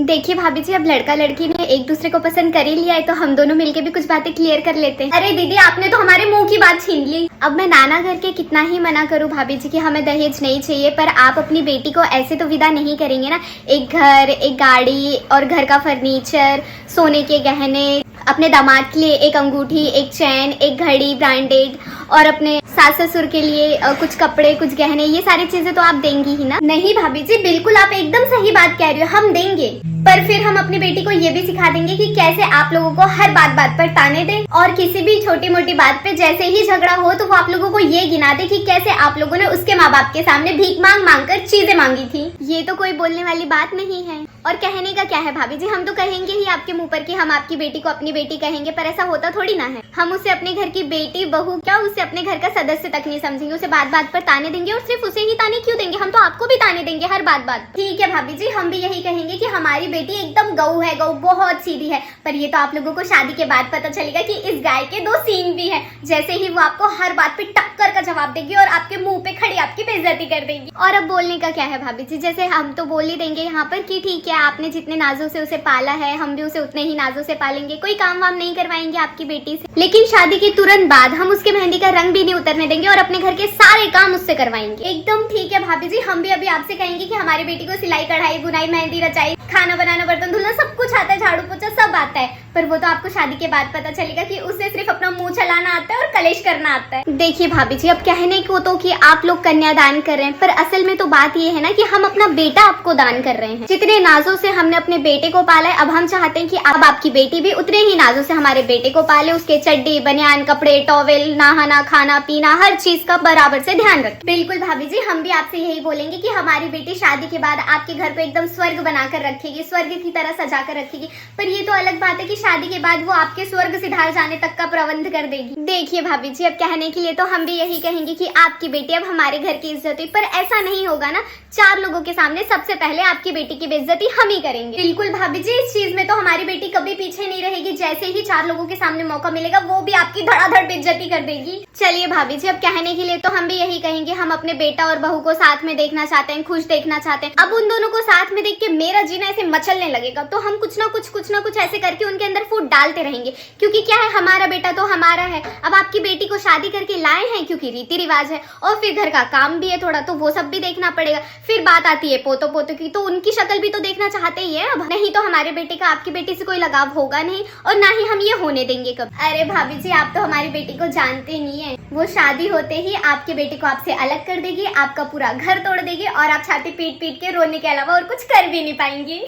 देखिए भाभी जी, अब लड़का लड़की ने एक दूसरे को पसंद कर ही लिया है तो हम दोनों मिलके भी कुछ बातें क्लियर कर लेते हैं। अरे दीदी, आपने तो हमारे मुंह की बात छीन ली। अब मैं नाना घर के कितना ही मना करूं भाभी जी कि हमें दहेज नहीं चाहिए, पर आप अपनी बेटी को ऐसे तो विदा नहीं करेंगे ना। एक घर, एक गाड़ी और घर का फर्नीचर, सोने के गहने, अपने दामाद के लिए एक अंगूठी, एक चैन, एक घड़ी ब्रांडेड, और अपने सास ससुर के लिए कुछ कपड़े, कुछ गहने, ये सारी चीजें तो आप देंगी ही ना। नहीं भाभी जी, बिल्कुल आप एकदम सही बात कह रही हो, हम देंगे। पर फिर हम अपनी बेटी को ये भी सिखा देंगे कि कैसे आप लोगों को हर बात बात पर ताने दें, और किसी भी छोटी मोटी बात पे जैसे ही झगड़ा हो तो वो आप लोगों को ये गिना दे कि कैसे आप लोगों ने उसके माँ बाप के सामने भीख मांग मांग कर चीजें मांगी थी। ये तो कोई बोलने वाली बात नहीं है। और कहने का क्या है भाभी जी, हम तो कहेंगे ही आपके मुंह पर कि हम आपकी बेटी को अपनी बेटी कहेंगे, पर ऐसा होता थोड़ी ना है। हम उसे अपने घर की बेटी, बहू, क्या उसे अपने घर का सदस्य तक नहीं समझेंगे। उसे बात बात पर ताने देंगे, और सिर्फ उसे ही ताने क्यों देंगे, हम तो आपको भी ताने देंगे हर बात बात। ठीक है भाभी जी, हम भी यही कहेंगे कि हमारी बेटी एकदम गऊ है, गऊ बहुत सीधी है। पर ये तो आप लोगों को शादी के बाद पता चलेगा कि इस गाय के दो सींग भी है। जैसे ही वो आपको हर बात पे टक्कर का जवाब देगी और आपके मुंह पे खड़ी आपकी बेइज्जती कर देगी। और अब बोलने का क्या है भाभी जी, जैसे हम तो बोल ही देंगे यहाँ पर कि ठीक है, आपने जितने नाजों से उसे पाला है हम भी उसे उतने ही नाजों से पालेंगे, कोई काम वाम नहीं करवाएंगे आपकी बेटी से। लेकिन शादी के तुरंत बाद हम उसके मेहंदी का रंग भी नहीं उतरने देंगे और अपने घर के सारे काम उससे करवाएंगे। एकदम ठीक है भाभी जी, हम भी अभी आपसे कहेंगे कि हमारी बेटी को सिलाई कढ़ाई बुनाई मेहंदी रचाई खाना बनाना बर्तन धुलना सब कुछ आता है, झाड़ू पोछा सब आता है। पर वो तो आपको शादी के बाद पता चलेगा कि उसे सिर्फ अपना मुंह चलाना आता है और कलेश करना आता है। देखिए भाभी जी, अब कहने को तो कि आप लोग कन्यादान कर रहे हैं, पर असल में तो बात ये है ना कि हम अपना बेटा आपको दान कर रहे हैं। जितने नाजों से हमने अपने बेटे को पाला है, अब हम चाहते हैं कि अब आपकी बेटी भी उतने ही नाजों से हमारे बेटे को पाले। उसके चड्डी बनियान कपड़े टॉवेल नहाना खाना पीना हर चीज का बराबर से ध्यान रखें। बिल्कुल भाभी जी, हम भी आपसे यही बोलेंगे कि हमारी बेटी शादी के बाद आपके घर को एकदम स्वर्ग बनाकर रखेगी, स्वर्ग की तरह सजा कर रखेगी। पर ये तो अलग बात है कि शादी के बाद वो आपके स्वर्ग सिधार जाने तक का प्रबंध कर देगी। देखिए भाभी जी, अब कहने के लिए तो हम भी यही कहेंगे कि आपकी बेटी अब हमारे घर की इज्जत हुई, पर ऐसा नहीं होगा ना। 4 लोगों के सामने सबसे पहले आपकी बेटी की बेइज्जती हम ही करेंगे। बिल्कुल भाभी जी, इस चीज में तो हमारी बेटी कभी पीछे नहीं रहेगी। जैसे ही 4 लोगों के सामने मौका मिलेगा वो भी आपकी धड़ाधड़ बेइज्जती कर देगी। चलिए भाभी जी, अब कहने के लिए तो हम भी यही कहेंगे, हम अपने बेटा और बहू को साथ में देखना चाहते हैं, खुश देखना चाहते हैं। अब उन दोनों को साथ में देख के मेरा जीना ऐसे मचलने लगेगा, तो हम कुछ ना कुछ ऐसे करके उनके अंदर फूट डालते रहेंगे। क्योंकि क्या है, हमारा बेटा तो हमारा है। अब आपकी बेटी को शादी करके लाए हैं क्योंकि रीति रिवाज है, और फिर घर का काम भी है थोड़ा, तो वो सब भी देखना पड़ेगा। फिर बात आती है पोतो पोतो की, तो उनकी शक्ल भी तो देखना चाहते ही है। अब नहीं तो हमारे बेटे का आपकी बेटी से कोई लगाव होगा नहीं, और ना ही हम ये होने देंगे कभी। अरे भाभी जी, आप तो हमारी बेटी को जानते नहीं है। वो शादी होते ही आपके बेटे को आपसे अलग कर देगी, आपका पूरा घर तोड़ देगी, और आप छाती पीट पीट के रोने के अलावा और कुछ कर भी नहीं पाएंगी।